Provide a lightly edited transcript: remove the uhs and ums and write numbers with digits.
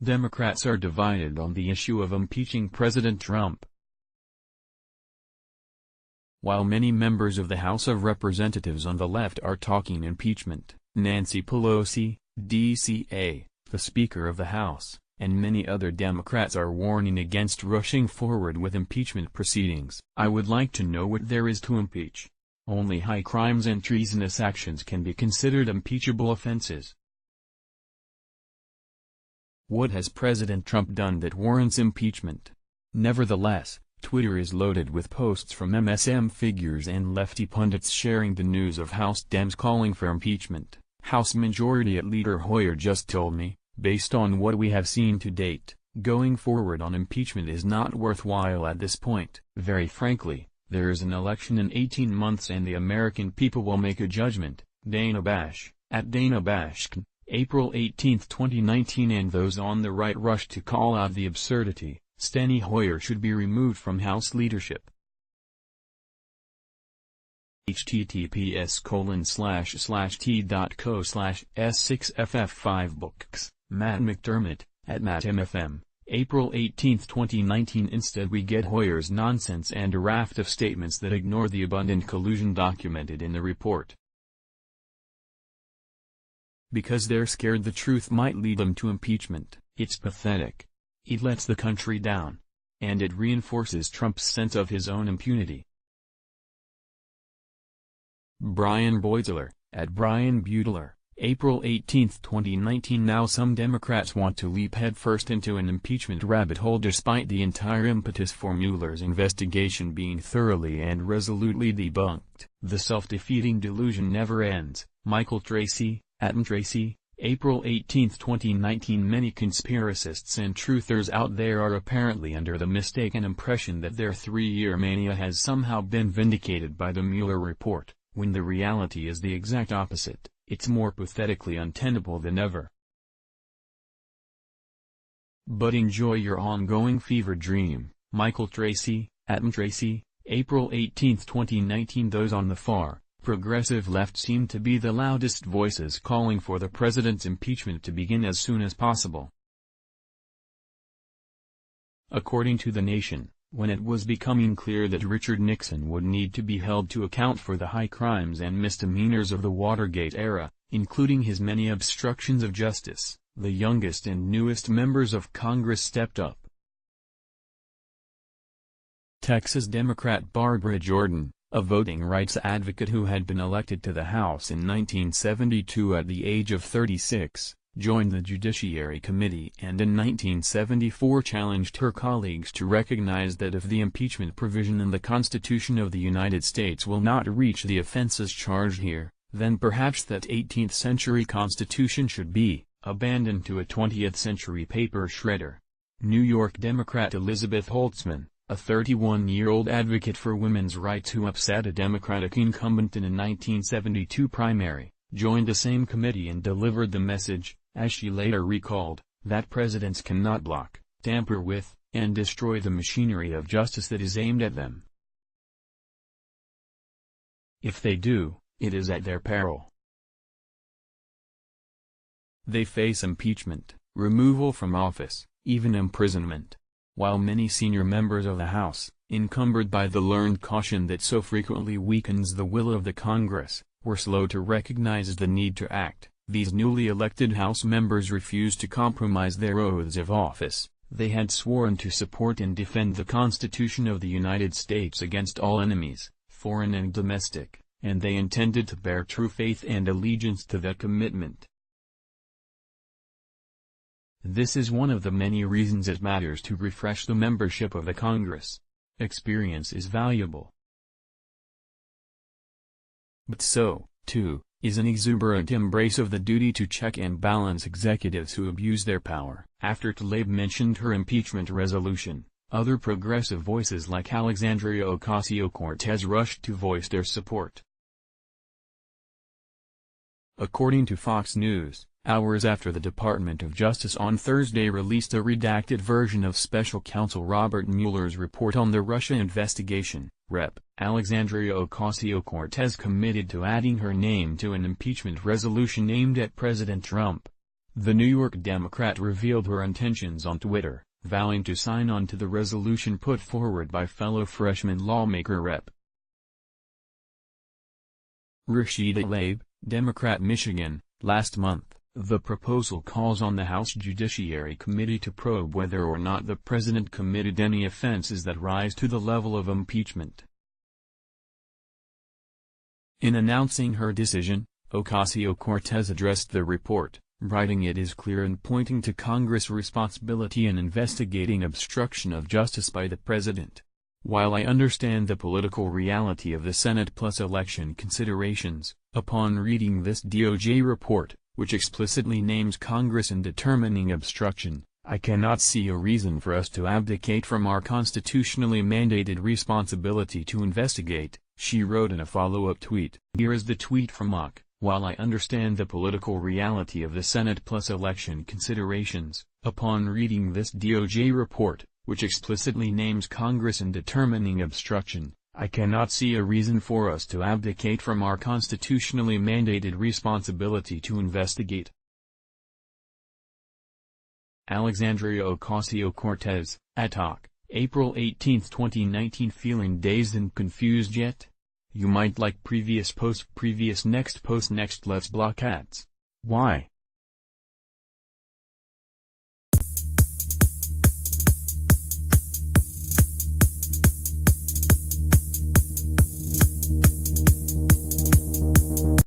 Democrats are divided on the issue of impeaching President Trump. While many members of the House of Representatives on the left are talking impeachment, Nancy Pelosi, DCA, the Speaker of the House, and many other Democrats are warning against rushing forward with impeachment proceedings. I would like to know what there is to impeach. Only high crimes and treasonous actions can be considered impeachable offenses. What has President Trump done that warrants impeachment? Nevertheless, Twitter is loaded with posts from MSM figures and lefty pundits sharing the news of House Dems calling for impeachment. House Majority Leader Hoyer just told me, based on what we have seen to date, going forward on impeachment is not worthwhile at this point. Very frankly, there is an election in 18 months and the American people will make a judgment. Dana Bash, at Dana Bash, April 18, 2019. And those on the right rush to call out the absurdity. Steny Hoyer should be removed from House leadership. https://t.co/s6ff5books, Matt McDermott, at MattMFM, April 18, 2019. Instead we get Hoyer's nonsense and a raft of statements that ignore the abundant collusion documented in the report. Because they're scared the truth might lead them to impeachment. It's pathetic. It lets the country down. And it reinforces Trump's sense of his own impunity. Brian Beutler, at Brian Beutler, April 18, 2019. Now some Democrats want to leap headfirst into an impeachment rabbit hole despite the entire impetus for Mueller's investigation being thoroughly and resolutely debunked. The self-defeating delusion never ends. Michael Tracy, at mtracy, April 18, 2019. Many conspiracists and truthers out there are apparently under the mistaken impression that their 3-year mania has somehow been vindicated by the Mueller report, when the reality is the exact opposite. It's more pathetically untenable than ever. But enjoy your ongoing fever dream. Michael Tracy, at mtracy, April 18, 2019. Those on the far, progressive left seem to be the loudest voices calling for the president's impeachment to begin as soon as possible. According to The Nation, when it was becoming clear that Richard Nixon would need to be held to account for the high crimes and misdemeanors of the Watergate era, including his many obstructions of justice, the youngest and newest members of Congress stepped up. Texas Democrat Barbara Jordan, a voting rights advocate who had been elected to the House in 1972 at the age of 36, joined the Judiciary Committee and in 1974 challenged her colleagues to recognize that if the impeachment provision in the Constitution of the United States will not reach the offenses charged here, then perhaps that 18th century Constitution should be abandoned to a 20th century paper shredder. New York Democrat Elizabeth Holtzman, a 31-year-old advocate for women's rights who upset a Democratic incumbent in a 1972 primary, joined the same committee and delivered the message, as she later recalled, that presidents cannot block, tamper with, and destroy the machinery of justice that is aimed at them. If they do, it is at their peril. They face impeachment, removal from office, even imprisonment. While many senior members of the House, encumbered by the learned caution that so frequently weakens the will of the Congress, were slow to recognize the need to act, these newly elected House members refused to compromise their oaths of office. They had sworn to support and defend the Constitution of the United States against all enemies, foreign and domestic, and they intended to bear true faith and allegiance to that commitment. This is one of the many reasons it matters to refresh the membership of the Congress. Experience is valuable. But so, too, is an exuberant embrace of the duty to check and balance executives who abuse their power. After Tlaib mentioned her impeachment resolution, other progressive voices like Alexandria Ocasio-Cortez rushed to voice their support. According to Fox News, hours after the Department of Justice on Thursday released a redacted version of Special Counsel Robert Mueller's report on the Russia investigation, Rep. Alexandria Ocasio-Cortez committed to adding her name to an impeachment resolution aimed at President Trump. The New York Democrat revealed her intentions on Twitter, vowing to sign on to the resolution put forward by fellow freshman lawmaker Rep. Rashida Tlaib, Democrat Michigan. Last month, the proposal calls on the House Judiciary Committee to probe whether or not the president committed any offenses that rise to the level of impeachment. In announcing her decision, Ocasio-Cortez addressed the report, writing it is clear and pointing to Congress' responsibility in investigating obstruction of justice by the president. While I understand the political reality of the Senate plus election considerations, upon reading this DOJ report, which explicitly names Congress in determining obstruction, I cannot see a reason for us to abdicate from our constitutionally mandated responsibility to investigate, she wrote in a follow-up tweet. Here is the tweet from OC. While I understand the political reality of the Senate plus election considerations, upon reading this DOJ report, which explicitly names Congress in determining obstruction, I cannot see a reason for us to abdicate from our constitutionally mandated responsibility to investigate. Alexandria Ocasio-Cortez, at OC, April 18, 2019. Feeling dazed and confused yet? You might like previous post, previous next post, next. Let's block ads. Why?